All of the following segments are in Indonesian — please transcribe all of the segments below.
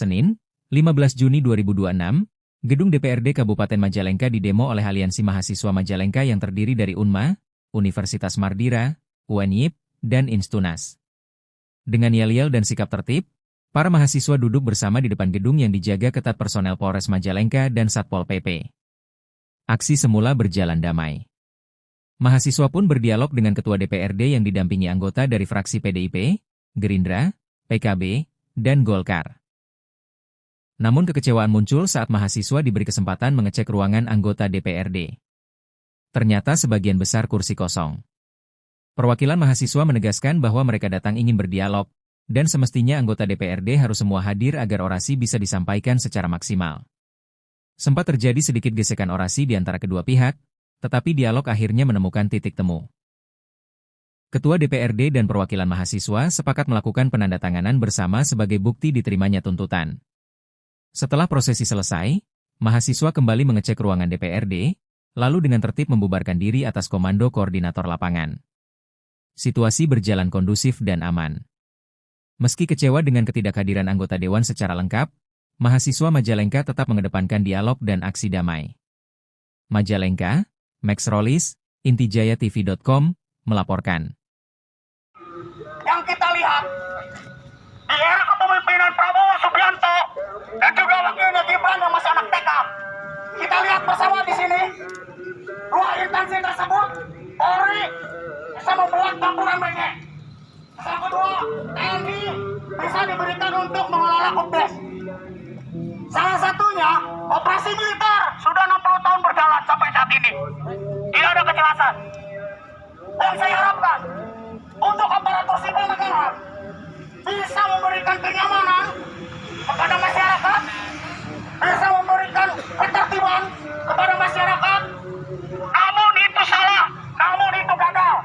Senin, 15 Juni 2026, Gedung DPRD Kabupaten Majalengka didemo oleh Aliansi Mahasiswa Majalengka yang terdiri dari UNMA, Universitas Mardira, UNYIP, dan Instunas. Dengan yel-yel dan sikap tertib, para mahasiswa duduk bersama di depan gedung yang dijaga ketat personel Polres Majalengka dan Satpol PP. Aksi semula berjalan damai. Mahasiswa pun berdialog dengan Ketua DPRD yang didampingi anggota dari fraksi PDIP, Gerindra, PKB, dan Golkar. Namun kekecewaan muncul saat mahasiswa diberi kesempatan mengecek ruangan anggota DPRD. Ternyata sebagian besar kursi kosong. Perwakilan mahasiswa menegaskan bahwa mereka datang ingin berdialog, dan semestinya anggota DPRD harus semua hadir agar orasi bisa disampaikan secara maksimal. Sempat terjadi sedikit gesekan orasi di antara kedua pihak, tetapi dialog akhirnya menemukan titik temu. Ketua DPRD dan perwakilan mahasiswa sepakat melakukan penandatanganan bersama sebagai bukti diterimanya tuntutan. Setelah prosesi selesai, mahasiswa kembali mengecek ruangan DPRD, lalu dengan tertib membubarkan diri atas komando koordinator lapangan. Situasi berjalan kondusif dan aman. Meski kecewa dengan ketidakhadiran anggota dewan secara lengkap, mahasiswa Majalengka tetap mengedepankan dialog dan aksi damai. Majalengka, Max Rolis, intijayatv.com, melaporkan. Yang kita lihat, di era kepemimpinan Prabowo Subianto dan juga wakilnya Gibran yang masih anak TK, kita lihat bersama di sini, dua instansi tersebut, Polri bisa membuat campuran BG. Yang kedua, TNI bisa diberikan untuk mengelola Kopdes. Salah satunya, operasi militer sudah 60 tahun berjalan sampai saat ini. Tidak ada kejelasan. Dan saya harapkan, untuk aparatur sipil negara bisa memberikan kenyamanan kepada masyarakat, bisa memberikan ketertiban kepada masyarakat. Namun itu salah, namun itu gagal.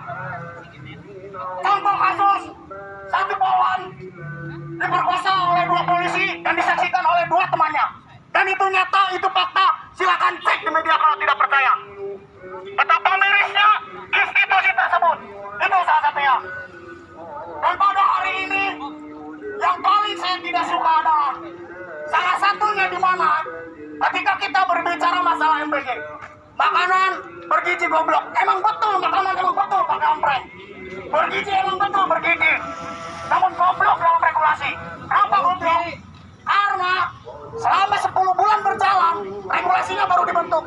Contoh kasus satu bawahan diperkosa oleh dua polisi dan disaksikan oleh dua temannya. Dan itu nyata, itu fakta. Silakan cek di media kalau tidak percaya. Betapa mirisnya institusi tersebut. Itu salah satunya. Dan pada hari ini, yang paling saya tidak suka adalah salah satunya di mana ketika kita berbicara masalah MBG, makanan bergizi goblok. Emang betul makanan emang betul pakai ompreng. Bergizi emang betul bergizi. Namun goblok dalam regulasi. Kenapa goblok? Karena selama 10 bulan berjalan, regulasinya baru dibentuk.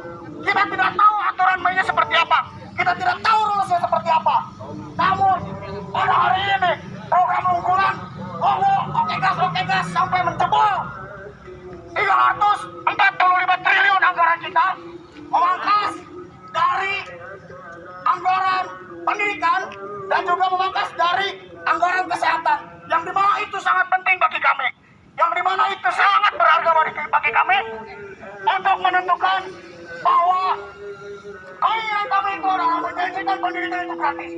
Kita tidak tahu aturan mainnya seperti apa. Kita tidak tahu rulesnya seperti apa. Namun pada hari ini program unggulan oke gas sampai menjebol 345 triliun anggaran kita, memangkas dari anggaran pendidikan dan juga memangkas dari anggaran kesehatan, yang dimana itu sangat penting bagi kami, yang dimana itu sangat berharga bagi kami untuk menentukan bahwa keinginan kami itu adalah menjanjikan pendidikan itu gratis.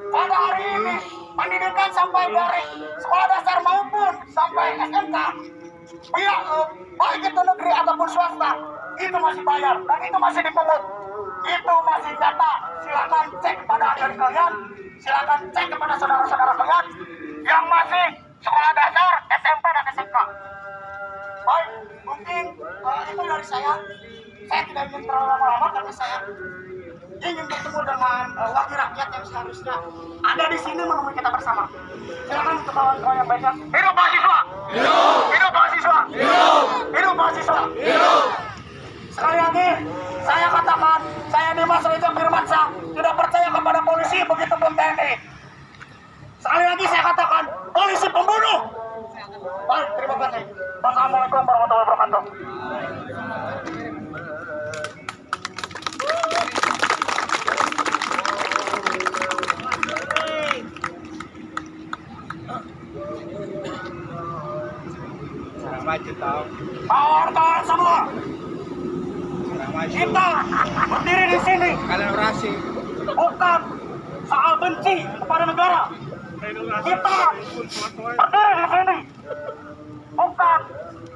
Pada hari ini, pendidikan sampai dari sekolah dasar maupun sampai SMK, baik itu negeri ataupun swasta, itu masih bayar dan itu masih dipungut. Itu masih data. Silakan cek kepada adik kalian, silakan cek kepada saudara-saudara kalian yang masih sekolah dasar, SMP dan SMK. Baik, mungkin itu dari saya. Saya tidak ingin terlalu lama-lama karena saya ingin bertemu dengan wakil rakyat yang seharusnya ada di sini menemui kita bersama. Silakan untuk kawan-kawan yang banyak. Hidup mahasiswa! Hidup! Hidup mahasiswa! Hidup! Hidup mahasiswa! Hidup! Sekali lagi, saya katakan, saya Dimas Reza Firmansyah tidak percaya kepada polisi, begitupun TNI. Sekali lagi saya katakan, polisi pembunuh! Baik, terima kasih. Wassalamualaikum warahmatullahi wabarakatuh. Kawan-kawan semua, kita berdiri di sini bukan soal benci kepada negara. Kita berdiri di sini bukan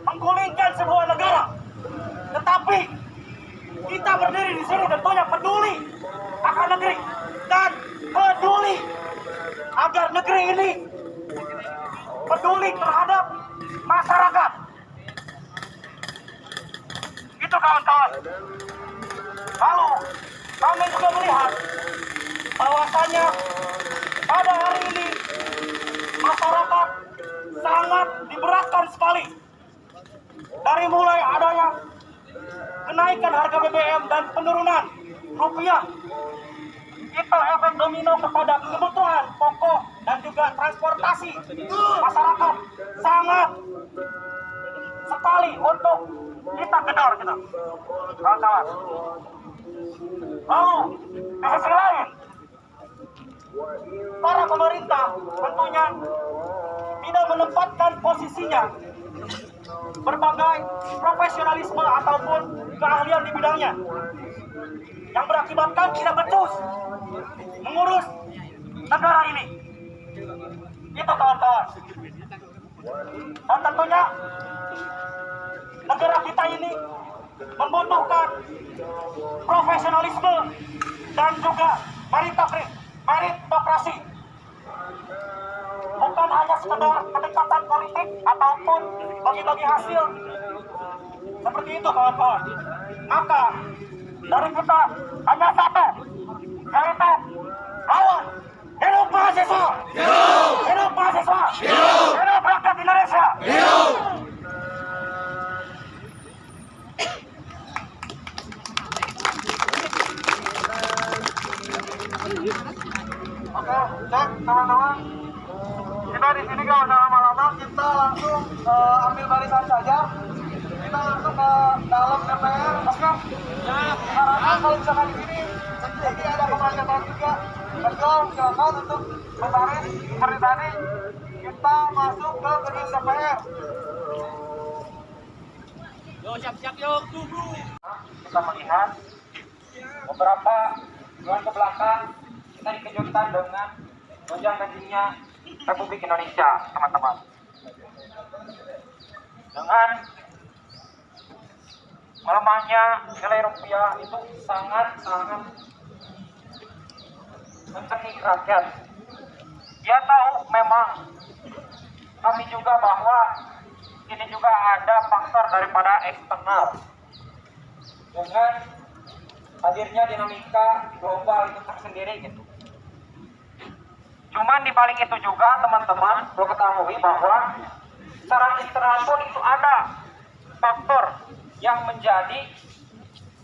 menggulingkan sebuah negara, tetapi kita berdiri di sini tentunya peduli akan negeri dan peduli agar negeri ini peduli terhadap masyarakat. Itu kawan-kawan. Lalu kami juga melihat bahwasanya pada hari ini masyarakat sangat diberatkan sekali. Dari mulai adanya kenaikan harga BBM dan penurunan rupiah, itu efek domino kepada kebutuhan pokok dan juga transportasi. Masyarakat sangat sekali untuk kita gedor kita, kawan-kawan. Lalu di sisi lain, para pemerintah tentunya tidak menempatkan posisinya berbagai profesionalisme ataupun keahlian di bidangnya, yang berakibatkan tidak becus mengurus negara ini. Itu kawan-kawan. Dan tentunya negara kita ini membutuhkan profesionalisme dan juga meritokrasi. Bukan hanya sekedar kedekatan politik ataupun bagi-bagi hasil. Seperti itu kawan-kawan. Maka dari kita hanya satu, yaitu lawan. Hidup mahasiswa! Hidup! Hidup mahasiswa! Hidup! Hidup rakyat Indonesia! Hidup! Oke, cek teman-teman. Kita di sini gak usah lama-lama, kita langsung ambil barisan saja. Kita langsung ke dalam DPR, oke? Karena kalau misalkan di sini, jadi ada kemacetan juga. Betul, silakan untuk berbaris seperti tadi. Kita masuk ke gedung DPR. Yo, siap-siap yuk, tunggu. Kita melihat beberapa bulan ke belakang kita dikejutkan dengan gonjang ganjingnya Republik Indonesia, teman-teman. Dengan melemahnya nilai rupiah itu sangat-sangat mencenik rakyat. Dia tahu memang kami juga bahwa ini juga ada faktor daripada eksternal. Dengan hadirnya dinamika global itu tersendiri gitu. Cuman di balik itu juga teman-teman perlu ketahui bahwa secara internal pun itu ada faktor yang menjadi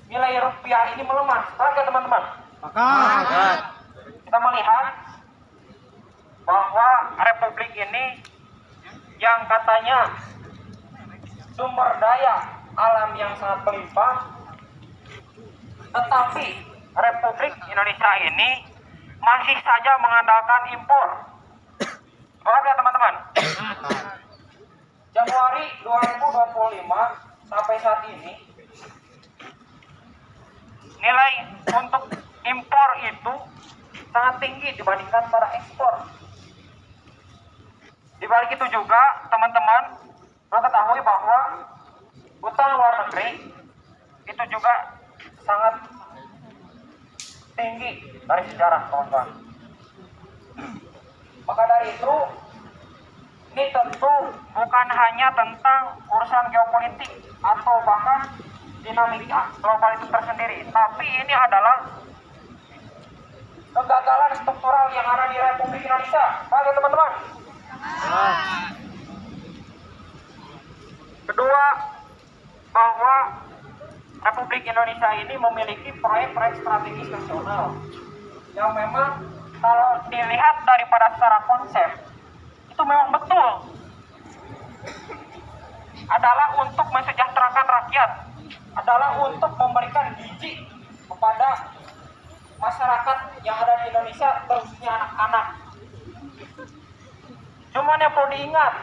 nilai rupiah ini melemah. Oke teman-teman. Kita melihat bahwa Republik ini yang katanya sumber daya alam yang sangat melimpah, tetapi Republik Indonesia ini masih saja mengandalkan impor. Oke teman-teman. Januari 2025 sampai saat ini nilai untuk impor itu sangat tinggi dibandingkan pada ekspor. Di balik itu juga teman-teman perlu ketahui bahwa utang luar negeri itu juga sangat tinggi dari sejarah, kawan-kawan. Maka dari itu, ini tentu bukan hanya tentang urusan geopolitik atau bahkan dinamika global itu tersendiri, tapi ini adalah kegagalan struktural yang ada di Republik Indonesia. Oke teman-teman. Kedua, bahwa Republik Indonesia ini memiliki proyek-proyek strategis nasional yang memang kalau dilihat daripada secara konsep itu memang betul adalah untuk mensejahterakan rakyat, adalah untuk memberikan gizi kepada masyarakat yang ada di Indonesia, terusnya anak-anak. Cuman yang perlu diingat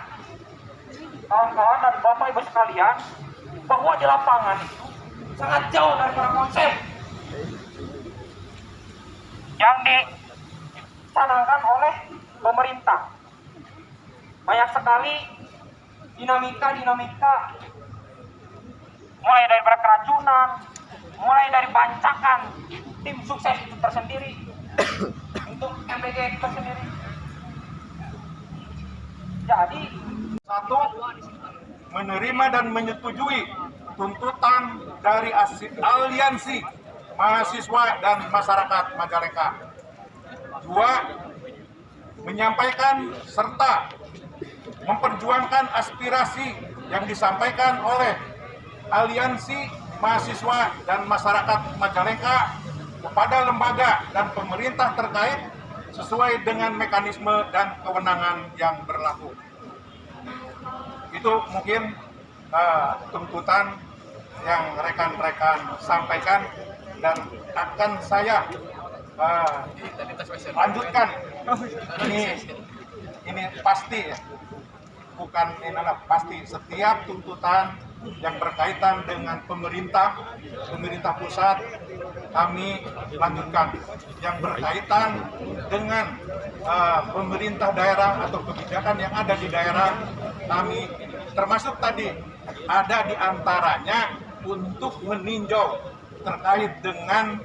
kawan-kawan dan bapak ibu sekalian, bahwa di lapangan itu sangat jauh dari konsep yang dicanangkan oleh pemerintah. Banyak sekali dinamika mulai dari keracunan, mulai dari bancakan tim sukses itu tersendiri untuk MBG itu tersendiri. Jadi satu, menerima dan menyetujui tuntutan dari Aliansi Mahasiswa dan Masyarakat Majalengka. 2. Menyampaikan serta memperjuangkan aspirasi yang disampaikan oleh Aliansi Mahasiswa dan Masyarakat Majalengka kepada lembaga dan pemerintah terkait sesuai dengan mekanisme dan kewenangan yang berlaku. Itu mungkin tuntutan yang rekan-rekan sampaikan dan akan saya lanjutkan. Ini pasti ya, bukan ini pasti setiap tuntutan yang berkaitan dengan pemerintah pusat kami lanjutkan. Yang berkaitan dengan pemerintah daerah atau kebijakan yang ada di daerah kami, termasuk tadi ada di antaranya untuk meninjau terkait dengan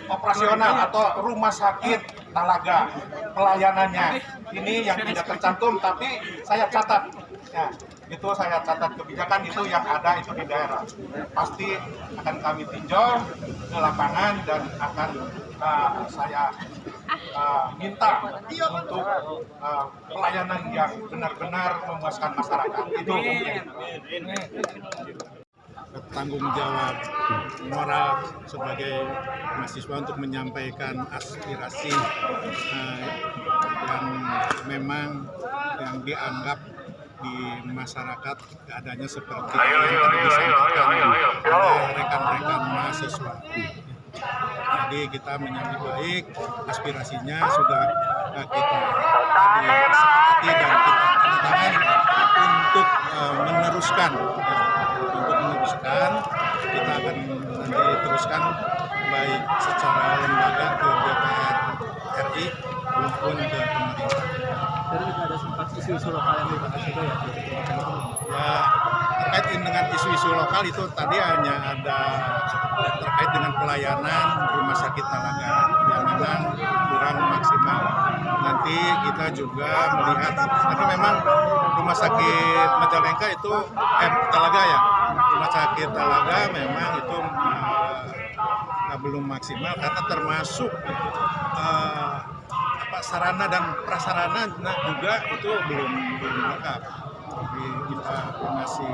operasional atau rumah sakit Talaga, pelayanannya. Ini yang tidak tercantum tapi saya catat. Ya, itu saya catat kebijakan itu yang ada itu di daerah. Pasti akan kami tinjau ke lapangan dan akan saya minta untuk pelayanan yang benar-benar memuaskan masyarakat. Itu tanggung jawab moral sebagai mahasiswa untuk menyampaikan aspirasi yang memang yang dianggap di masyarakat keadaannya seperti yang tadi disampaikan oleh rekan-rekan mahasiswa. Jadi kita menyambut baik aspirasinya sudah kita tadi sepakati dan kita tanda tangan untuk meneruskan. Kita akan nanti teruskan baik secara lembaga ke DPR RI maupun ke pemerintah. Jadi ada sempat isu-isu lokal yang dibahas juga ya? Ya, terkait dengan isu-isu lokal itu tadi hanya ada terkait dengan pelayanan rumah sakit Talaga yang memang kurang maksimal. Nanti kita juga melihat karena memang rumah sakit Majalengka itu Talaga ya. Rumah sakit Talaga memang itu belum maksimal karena termasuk sarana dan prasarana juga itu belum lengkap. Jadi kita masih